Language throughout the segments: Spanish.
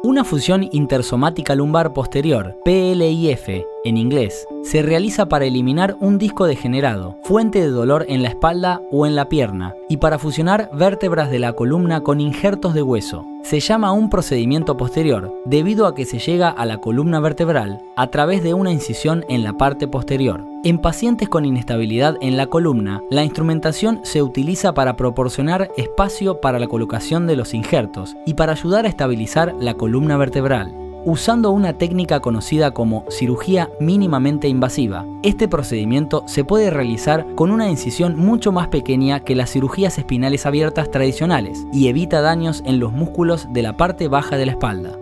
Una fusión intersomática lumbar posterior, PLIF en inglés, se realiza para eliminar un disco degenerado, fuente de dolor en la espalda o en la pierna, y para fusionar vértebras de la columna con injertos de hueso. Se llama un procedimiento posterior debido a que se llega a la columna vertebral a través de una incisión en la parte posterior. En pacientes con inestabilidad en la columna, la instrumentación se utiliza para proporcionar espacio para la colocación de los injertos y para ayudar a estabilizar la columna vertebral. Usando una técnica conocida como cirugía mínimamente invasiva, este procedimiento se puede realizar con una incisión mucho más pequeña que las cirugías espinales abiertas tradicionales y evita daños en los músculos de la parte baja de la espalda.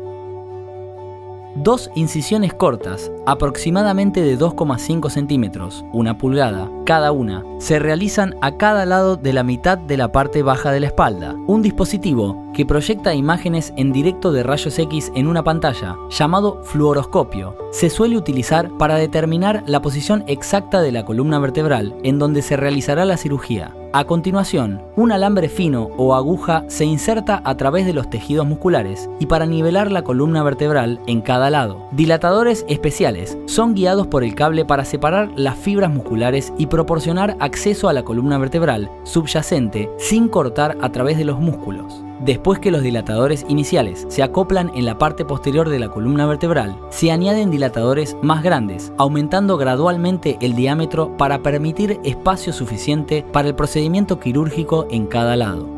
Dos incisiones cortas, aproximadamente de 2,5 centímetros, 1 pulgada, cada una, se realizan a cada lado de la mitad de la parte baja de la espalda. Un dispositivo que proyecta imágenes en directo de rayos X en una pantalla, llamado fluoroscopio, se suele utilizar para determinar la posición exacta de la columna vertebral en donde se realizará la cirugía. A continuación, un alambre fino o aguja se inserta a través de los tejidos musculares y para nivelar la columna vertebral en cada lado. Dilatadores especiales son guiados por el cable para separar las fibras musculares y proporcionar acceso a la columna vertebral subyacente sin cortar a través de los músculos. Después que los dilatadores iniciales se acoplan en la parte posterior de la columna vertebral, se añaden dilatadores más grandes, aumentando gradualmente el diámetro para permitir espacio suficiente para el procedimiento quirúrgico en cada lado.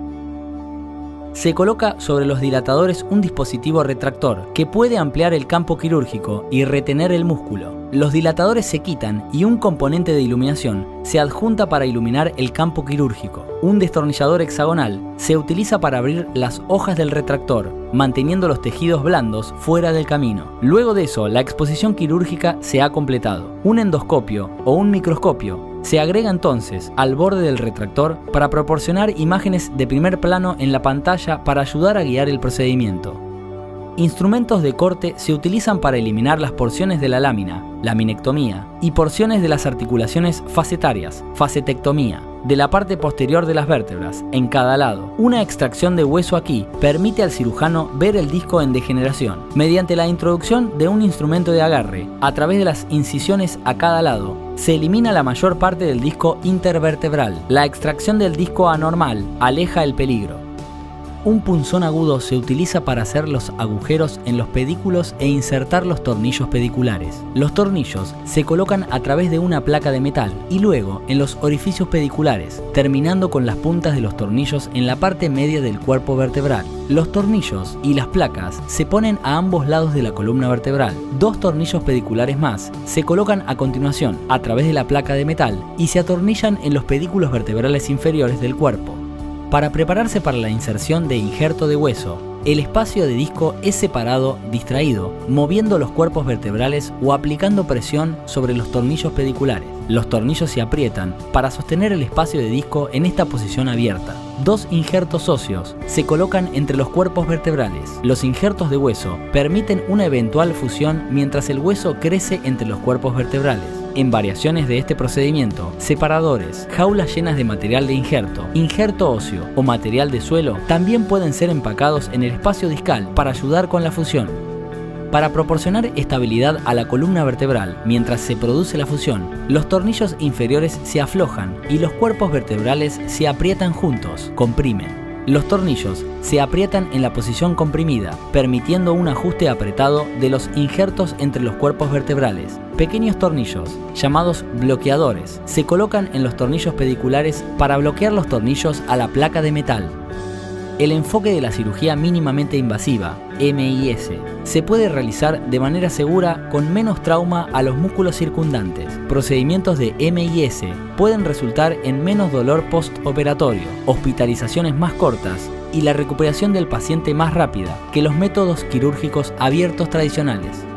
Se coloca sobre los dilatadores un dispositivo retractor que puede ampliar el campo quirúrgico y retener el músculo. Los dilatadores se quitan y un componente de iluminación se adjunta para iluminar el campo quirúrgico. Un destornillador hexagonal se utiliza para abrir las hojas del retractor, manteniendo los tejidos blandos fuera del camino. Luego de eso, la exposición quirúrgica se ha completado. Un endoscopio o un microscopio se agrega entonces al borde del retractor para proporcionar imágenes de primer plano en la pantalla para ayudar a guiar el procedimiento. Instrumentos de corte se utilizan para eliminar las porciones de la lámina, laminectomía, y porciones de las articulaciones facetarias, facetectomía, de la parte posterior de las vértebras, en cada lado. Una extracción de hueso aquí permite al cirujano ver el disco en degeneración. Mediante la introducción de un instrumento de agarre, a través de las incisiones a cada lado, se elimina la mayor parte del disco intervertebral. La extracción del disco anormal aleja el peligro. Un punzón agudo se utiliza para hacer los agujeros en los pedículos e insertar los tornillos pediculares. Los tornillos se colocan a través de una placa de metal y luego en los orificios pediculares, terminando con las puntas de los tornillos en la parte media del cuerpo vertebral. Los tornillos y las placas se ponen a ambos lados de la columna vertebral. Dos tornillos pediculares más se colocan a continuación a través de la placa de metal y se atornillan en los pedículos vertebrales inferiores del cuerpo. Para prepararse para la inserción de injerto de hueso, el espacio de disco es separado, distraído, moviendo los cuerpos vertebrales o aplicando presión sobre los tornillos pediculares. Los tornillos se aprietan para sostener el espacio de disco en esta posición abierta. Dos injertos óseos se colocan entre los cuerpos vertebrales. Los injertos de hueso permiten una eventual fusión mientras el hueso crece entre los cuerpos vertebrales. En variaciones de este procedimiento, separadores, jaulas llenas de material de injerto, injerto óseo o material de suelo también pueden ser empacados en el espacio discal para ayudar con la fusión. Para proporcionar estabilidad a la columna vertebral mientras se produce la fusión, los tornillos inferiores se aflojan y los cuerpos vertebrales se aprietan juntos, comprimen. Los tornillos se aprietan en la posición comprimida, permitiendo un ajuste apretado de los injertos entre los cuerpos vertebrales. Pequeños tornillos, llamados bloqueadores, se colocan en los tornillos pediculares para bloquear los tornillos a la placa de metal. El enfoque de la cirugía mínimamente invasiva, MIS, se puede realizar de manera segura con menos trauma a los músculos circundantes. Procedimientos de MIS pueden resultar en menos dolor postoperatorio, hospitalizaciones más cortas y la recuperación del paciente más rápida que los métodos quirúrgicos abiertos tradicionales.